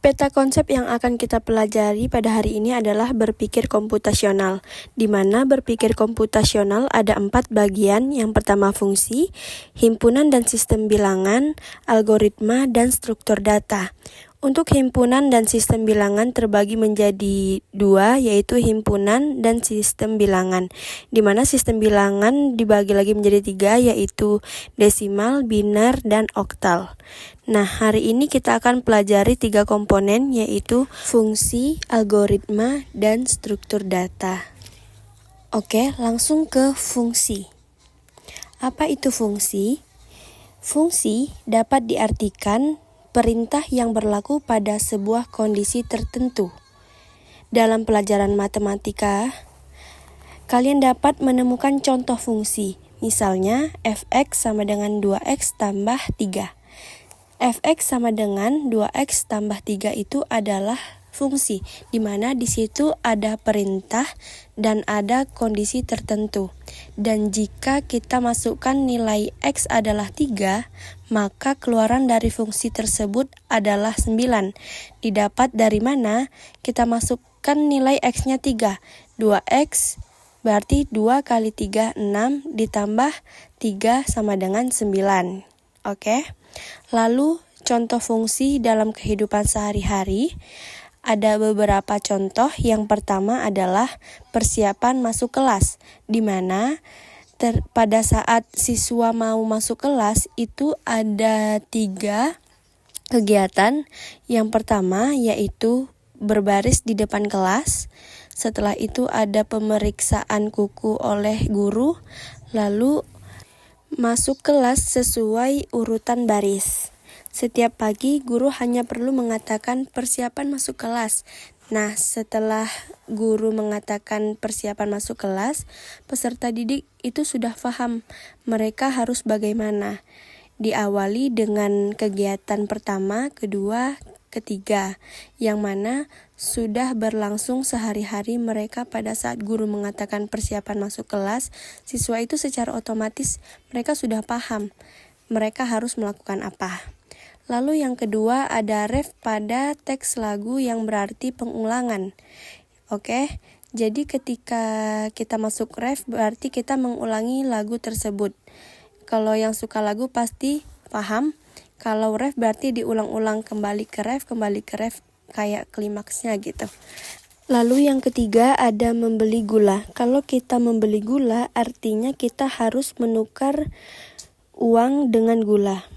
Peta konsep yang akan kita pelajari pada hari ini adalah berpikir komputasional, di mana berpikir komputasional ada 4 bagian. Yang pertama fungsi, himpunan dan sistem bilangan, algoritma, dan struktur data. Untuk himpunan dan sistem bilangan terbagi menjadi 2, yaitu himpunan dan sistem bilangan, di mana sistem bilangan dibagi lagi menjadi 3, yaitu desimal, biner, dan oktal. Nah, hari ini kita akan pelajari 3 komponen, yaitu fungsi, algoritma, dan struktur data. Oke, langsung ke fungsi. Apa itu fungsi? Fungsi dapat diartikan perintah yang berlaku pada sebuah kondisi tertentu. Dalam pelajaran matematika, kalian dapat menemukan contoh fungsi. Misalnya, f(x) sama dengan 2x tambah 3. f(x) sama dengan 2x tambah 3 itu adalah fungsi, di mana di situ ada perintah dan ada kondisi tertentu. Dan jika kita masukkan nilai x adalah 3, maka keluaran dari fungsi tersebut adalah 9. Didapat dari mana? Kita masukkan nilai x-nya 3. 2x berarti 2 kali 3, 6, ditambah 3 sama dengan 9. Oke? Lalu contoh fungsi dalam kehidupan sehari-hari. Ada beberapa contoh. Yang pertama adalah persiapan masuk kelas, di mana pada saat siswa mau masuk kelas itu ada 3 kegiatan. Yang pertama yaitu berbaris di depan kelas. Setelah itu ada pemeriksaan kuku oleh guru, lalu masuk kelas sesuai urutan baris. Setiap pagi, guru hanya perlu mengatakan persiapan masuk kelas. Nah, setelah guru mengatakan persiapan masuk kelas, peserta didik itu sudah paham mereka harus bagaimana. Diawali dengan kegiatan pertama, kedua, ketiga, yang mana sudah berlangsung sehari-hari mereka. Pada saat guru mengatakan persiapan masuk kelas, siswa itu secara otomatis mereka sudah paham mereka harus melakukan apa. Lalu yang kedua ada ref pada teks lagu yang berarti pengulangan. Oke, jadi ketika kita masuk ref berarti kita mengulangi lagu tersebut. Kalau yang suka lagu pasti paham. Kalau ref berarti diulang-ulang, kembali ke ref kayak klimaksnya gitu. Lalu yang ketiga ada membeli gula. Kalau kita membeli gula artinya kita harus menukar uang dengan gula.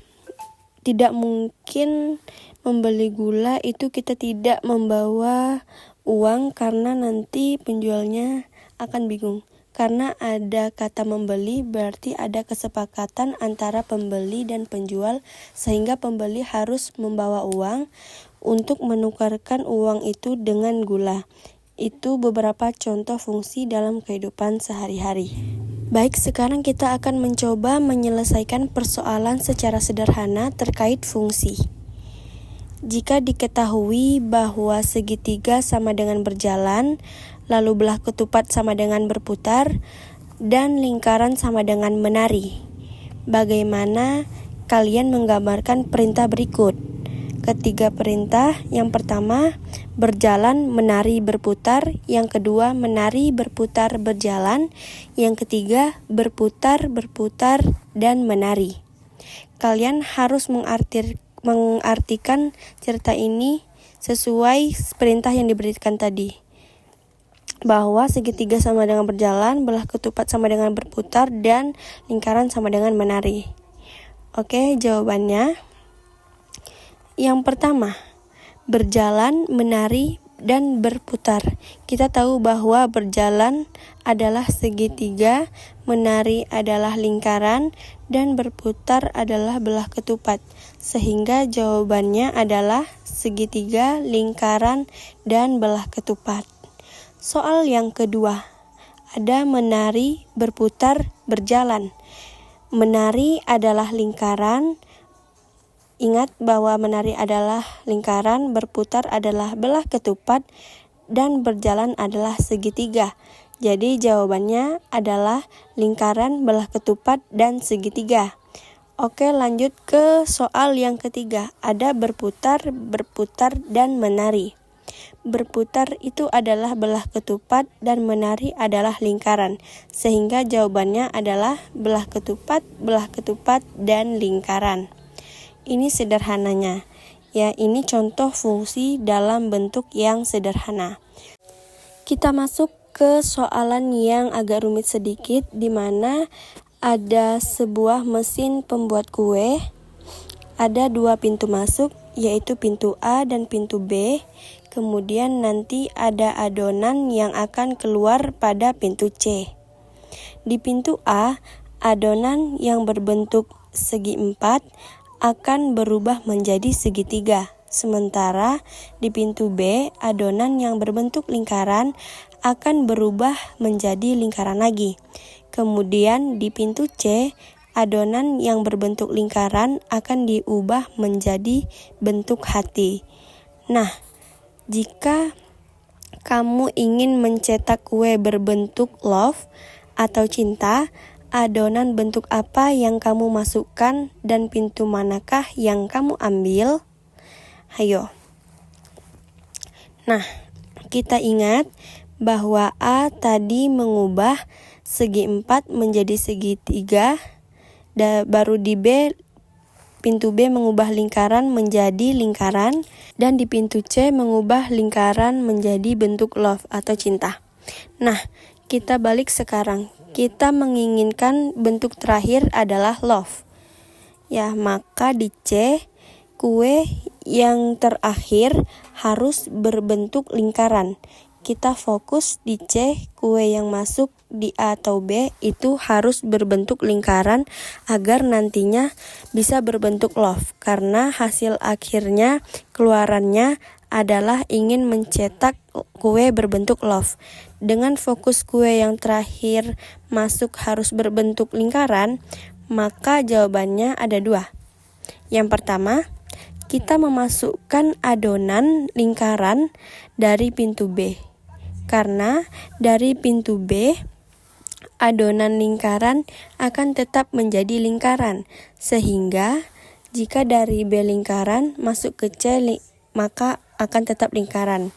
Tidak mungkin membeli gula itu kita tidak membawa uang, karena nanti penjualnya akan bingung. Karena ada kata membeli berarti ada kesepakatan antara pembeli dan penjual, sehingga pembeli harus membawa uang untuk menukarkan uang itu dengan gula. Itu beberapa contoh fungsi dalam kehidupan sehari-hari. Baik, sekarang kita akan mencoba menyelesaikan persoalan secara sederhana terkait fungsi. Jika diketahui bahwa segitiga sama dengan berjalan, lalu belah ketupat sama dengan berputar, dan lingkaran sama dengan menari, bagaimana kalian menggambarkan perintah berikut? Ketiga perintah, yang pertama berjalan, menari, berputar. Yang kedua menari, berputar, berjalan. Yang ketiga berputar, berputar, dan menari. Kalian harus mengartikan cerita ini sesuai perintah yang diberikan tadi, bahwa segitiga sama dengan berjalan, belah ketupat sama dengan berputar, dan lingkaran sama dengan menari. Oke, jawabannya yang pertama, berjalan, menari, dan berputar. Kita tahu bahwa berjalan adalah segitiga, menari adalah lingkaran, dan berputar adalah belah ketupat. Sehingga jawabannya adalah segitiga, lingkaran, dan belah ketupat. Soal yang kedua, ada menari, berputar, berjalan. Menari adalah lingkaran. Ingat bahwa menari adalah lingkaran, berputar adalah belah ketupat, dan berjalan adalah segitiga. Jadi jawabannya adalah lingkaran, belah ketupat, dan segitiga. Oke, lanjut ke soal yang ketiga. Ada berputar, berputar, dan menari. Berputar itu adalah belah ketupat dan menari adalah lingkaran. Sehingga jawabannya adalah belah ketupat, dan lingkaran. Ini sederhananya. Ya, ini contoh fungsi dalam bentuk yang sederhana. Kita masuk ke soalan yang agak rumit sedikit, di mana ada sebuah mesin pembuat kue. Ada 2 pintu masuk, yaitu pintu A dan pintu B. Kemudian nanti ada adonan yang akan keluar pada pintu C. Di pintu A, adonan yang berbentuk segi 4 akan berubah menjadi segitiga. Sementara di pintu B, adonan yang berbentuk lingkaran akan berubah menjadi lingkaran lagi. Kemudian di pintu C, adonan yang berbentuk lingkaran akan diubah menjadi bentuk hati. Nah, jika kamu ingin mencetak kue berbentuk love atau cinta, adonan bentuk apa yang kamu masukkan dan pintu manakah yang kamu ambil? Hayo. Nah, kita ingat bahwa A tadi mengubah segi 4 menjadi segitiga, baru di B, pintu B mengubah lingkaran menjadi lingkaran, dan di pintu C mengubah lingkaran menjadi bentuk love atau cinta. Nah, kita balik sekarang. Kita menginginkan bentuk terakhir adalah love. Ya, maka di C, kue yang terakhir harus berbentuk lingkaran. Kita fokus di C, kue yang masuk di A atau B itu harus berbentuk lingkaran agar nantinya bisa berbentuk love. Karena hasil akhirnya keluarannya adalah ingin mencetak kue berbentuk love. Dengan fokus kue yang terakhir masuk harus berbentuk lingkaran, maka jawabannya ada 2. Yang pertama, kita memasukkan adonan lingkaran dari pintu B. Karena dari pintu B, adonan lingkaran akan tetap menjadi lingkaran. Sehingga jika dari B lingkaran masuk ke C, maka akan tetap lingkaran.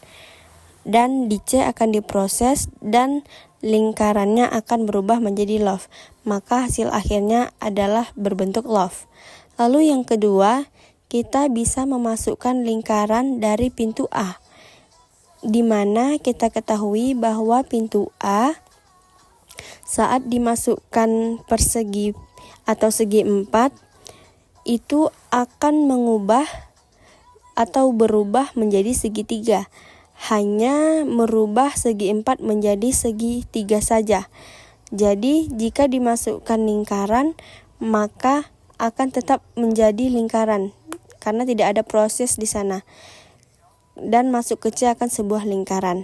Dan di C akan diproses dan lingkarannya akan berubah menjadi love. Maka hasil akhirnya adalah berbentuk love. Lalu yang kedua, kita bisa memasukkan lingkaran dari pintu A, di mana kita ketahui bahwa pintu A saat dimasukkan persegi atau segi 4 itu akan mengubah atau berubah menjadi segitiga. Hanya merubah segi 4 menjadi segi 3 saja. Jadi jika dimasukkan lingkaran, maka akan tetap menjadi lingkaran karena tidak ada proses di sana. Dan masuk ke C akan sebuah lingkaran.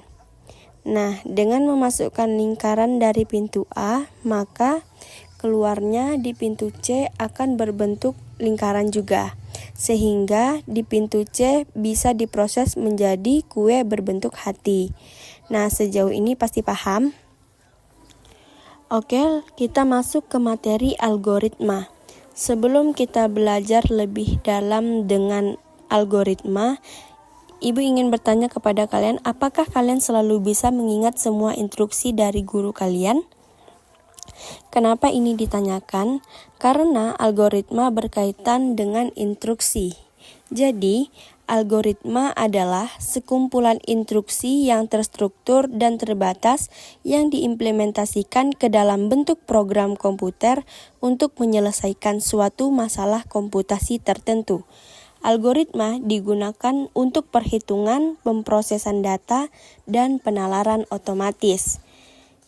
Nah, dengan memasukkan lingkaran dari pintu A, maka keluarnya di pintu C akan berbentuk lingkaran juga. Sehingga di pintu C bisa diproses menjadi kue berbentuk hati. Nah, sejauh ini pasti paham? Oke, kita masuk ke materi algoritma. Sebelum kita belajar lebih dalam dengan algoritma, Ibu ingin bertanya kepada kalian, apakah kalian selalu bisa mengingat semua instruksi dari guru kalian? Kenapa ini ditanyakan? Karena algoritma berkaitan dengan instruksi. Jadi, algoritma adalah sekumpulan instruksi yang terstruktur dan terbatas yang diimplementasikan ke dalam bentuk program komputer untuk menyelesaikan suatu masalah komputasi tertentu. Algoritma digunakan untuk perhitungan, pemrosesan data, dan penalaran otomatis.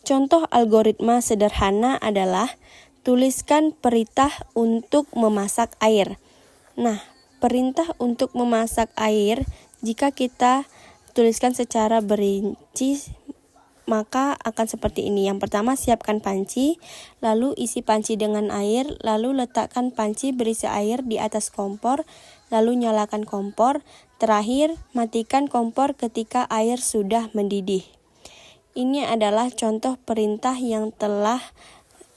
Contoh algoritma sederhana adalah tuliskan perintah untuk memasak air. Nah, perintah untuk memasak air jika kita tuliskan secara berinci maka akan seperti ini. Yang pertama, siapkan panci, lalu isi panci dengan air, lalu letakkan panci berisi air di atas kompor, lalu nyalakan kompor. Terakhir, matikan kompor ketika air sudah mendidih. Ini adalah contoh perintah yang telah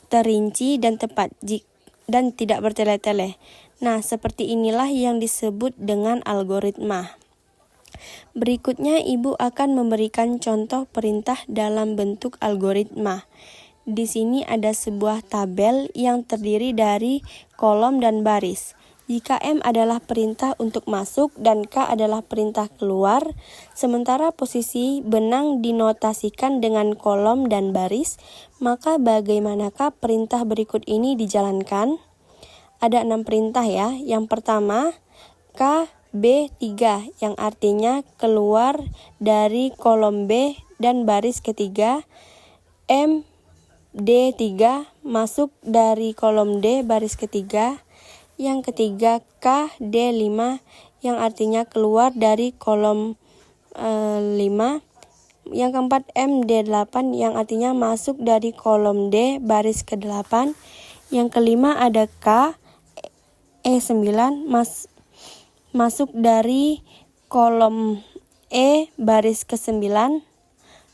terinci dan tepat. dan tidak bertele-tele. Nah, seperti inilah yang disebut dengan algoritma. Berikutnya, Ibu akan memberikan contoh perintah dalam bentuk algoritma. Di sini ada sebuah tabel yang terdiri dari kolom dan baris. Jika M adalah perintah untuk masuk dan K adalah perintah keluar, sementara posisi benang dinotasikan dengan kolom dan baris, maka bagaimanakah perintah berikut ini dijalankan? Ada 6 perintah ya. Yang pertama, KB3 yang artinya keluar dari kolom B dan baris ketiga. MD3 masuk dari kolom D baris ketiga. Yang ketiga KD5 yang artinya keluar dari kolom 5. Yang keempat MD8 yang artinya masuk dari kolom D baris ke-8. Yang kelima ada KE9 masuk dari kolom E baris ke-9.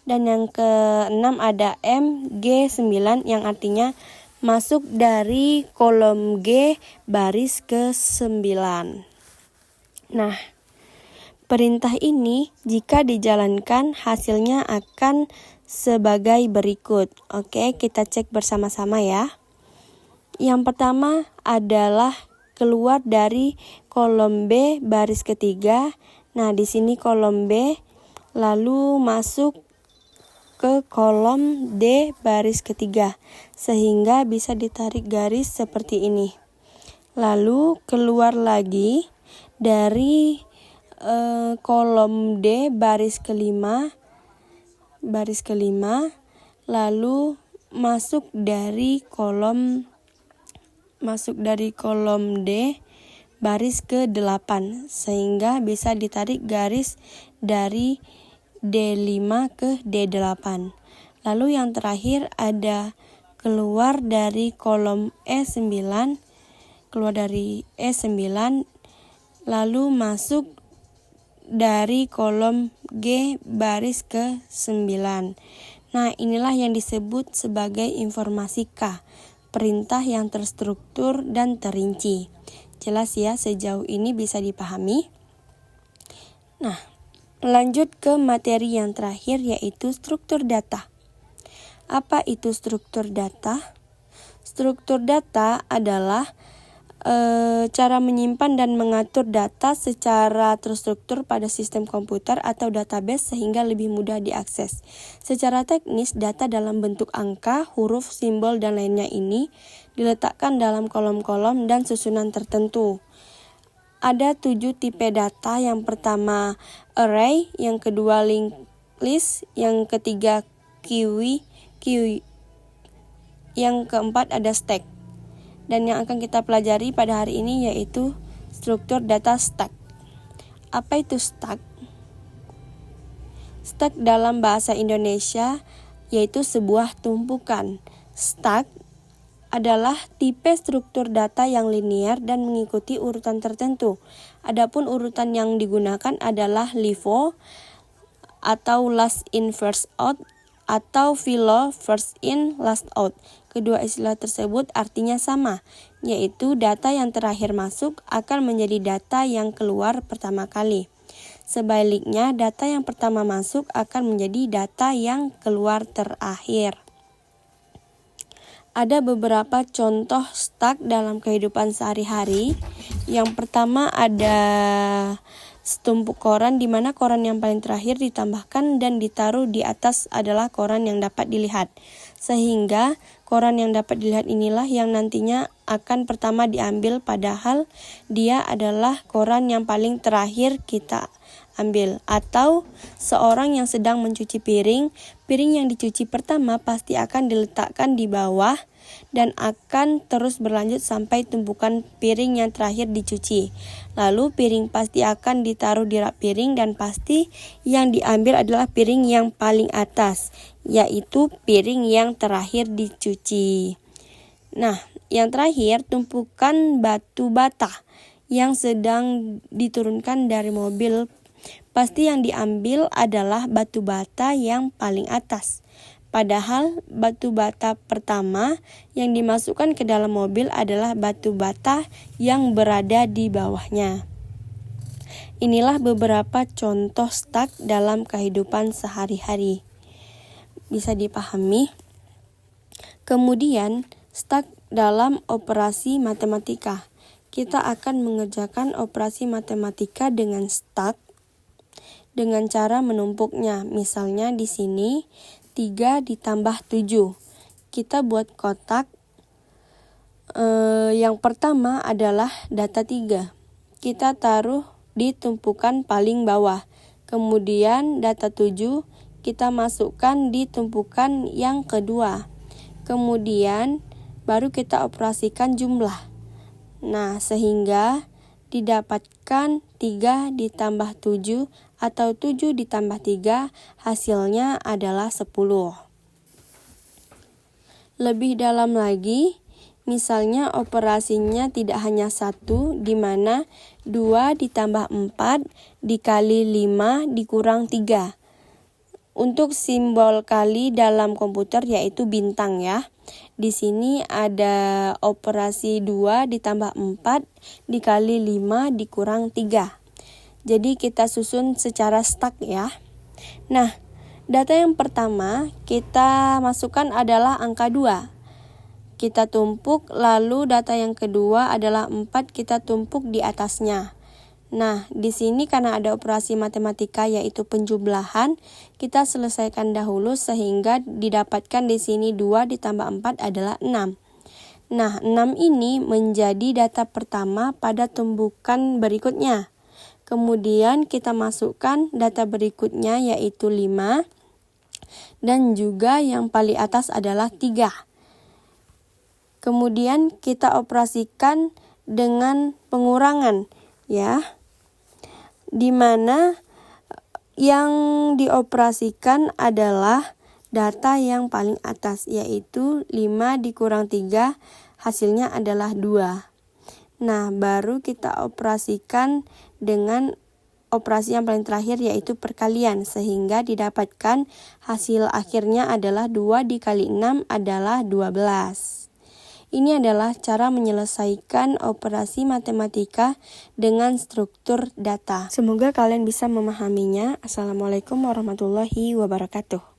Dan yang keenam ada MG9 yang artinya masuk dari kolom G baris ke-9. Nah, perintah ini jika dijalankan hasilnya akan sebagai berikut. Oke, kita cek bersama-sama ya. Yang pertama adalah keluar dari kolom B baris ketiga. Nah, di sini kolom B, lalu masuk ke kolom D baris ketiga, sehingga bisa ditarik garis seperti ini. Lalu keluar lagi dari kolom D baris kelima, lalu masuk dari kolom D baris ke-8, sehingga bisa ditarik garis dari D5 ke D8. Lalu yang terakhir ada keluar dari kolom E9, lalu masuk dari kolom G baris ke-9. Nah, inilah yang disebut sebagai informasi K, perintah yang terstruktur dan terinci. Jelas ya, sejauh ini bisa dipahami? Nah, lanjut ke materi yang terakhir, yaitu struktur data. Apa itu struktur data? Struktur data adalah cara menyimpan dan mengatur data secara terstruktur pada sistem komputer atau database sehingga lebih mudah diakses. Secara teknis, data dalam bentuk angka, huruf, simbol, dan lainnya ini diletakkan dalam kolom-kolom dan susunan tertentu. Ada 7 tipe data. Yang pertama array, yang kedua linked list, yang ketiga queue, yang keempat ada stack. Dan yang akan kita pelajari pada hari ini yaitu struktur data stack. Apa itu stack? Stack dalam bahasa Indonesia yaitu sebuah tumpukan. Stack adalah tipe struktur data yang linear dan mengikuti urutan tertentu. Adapun urutan yang digunakan adalah LIFO atau last in first out atau FILO first in last out. Kedua istilah tersebut artinya sama, yaitu data yang terakhir masuk akan menjadi data yang keluar pertama kali. Sebaliknya, data yang pertama masuk akan menjadi data yang keluar terakhir. Ada beberapa contoh stack dalam kehidupan sehari-hari. Yang pertama ada setumpuk koran, di mana koran yang paling terakhir ditambahkan dan ditaruh di atas adalah koran yang dapat dilihat. Sehingga koran yang dapat dilihat inilah yang nantinya akan pertama diambil, padahal dia adalah koran yang paling terakhir kita ambil. Atau seorang yang sedang mencuci piring yang dicuci pertama pasti akan diletakkan di bawah dan akan terus berlanjut sampai tumpukan piring yang terakhir dicuci. Lalu piring pasti akan ditaruh di rak piring dan pasti yang diambil adalah piring yang paling atas, yaitu piring yang terakhir dicuci. Nah, yang terakhir tumpukan batu bata yang sedang diturunkan dari mobil. Pasti yang diambil adalah batu bata yang paling atas. Padahal batu bata pertama yang dimasukkan ke dalam mobil adalah batu bata yang berada di bawahnya. Inilah beberapa contoh stuck dalam kehidupan sehari-hari. Bisa dipahami? Kemudian, stuck dalam operasi matematika. Kita akan mengerjakan operasi matematika dengan stuck dengan cara menumpuknya. Misalnya di sini 3 ditambah 7. Kita buat kotak. Yang pertama adalah data 3. Kita taruh di tumpukan paling bawah. Kemudian data 7 kita masukkan di tumpukan yang kedua. Kemudian baru kita operasikan jumlah. Nah, sehingga didapatkan 3 ditambah 7 atau 7 ditambah 3 hasilnya adalah 10. Lebih dalam lagi, misalnya operasinya tidak hanya 1, di mana 2 ditambah 4 dikali 5 dikurang 3. Untuk simbol kali dalam komputer yaitu bintang ya. Di sini ada operasi 2 ditambah 4 dikali 5 dikurang 3. Jadi kita susun secara stuck ya. Nah, data yang pertama kita masukkan adalah angka 2. Kita tumpuk, lalu data yang kedua adalah 4, kita tumpuk di atasnya. Nah, di sini karena ada operasi matematika yaitu penjumlahan, kita selesaikan dahulu sehingga didapatkan di sini 2 ditambah 4 adalah 6. Nah, 6 ini menjadi data pertama pada tumbukan berikutnya. Kemudian kita masukkan data berikutnya yaitu 5 dan juga yang paling atas adalah 3. Kemudian kita operasikan dengan pengurangan ya. Di mana yang dioperasikan adalah data yang paling atas yaitu 5 dikurang 3 hasilnya adalah 2. Nah, baru kita operasikan dengan operasi yang paling terakhir yaitu perkalian sehingga didapatkan hasil akhirnya adalah 2 dikali 6 adalah 12. Ini adalah cara menyelesaikan operasi matematika dengan struktur data. Semoga kalian bisa memahaminya. Assalamualaikum warahmatullahi wabarakatuh.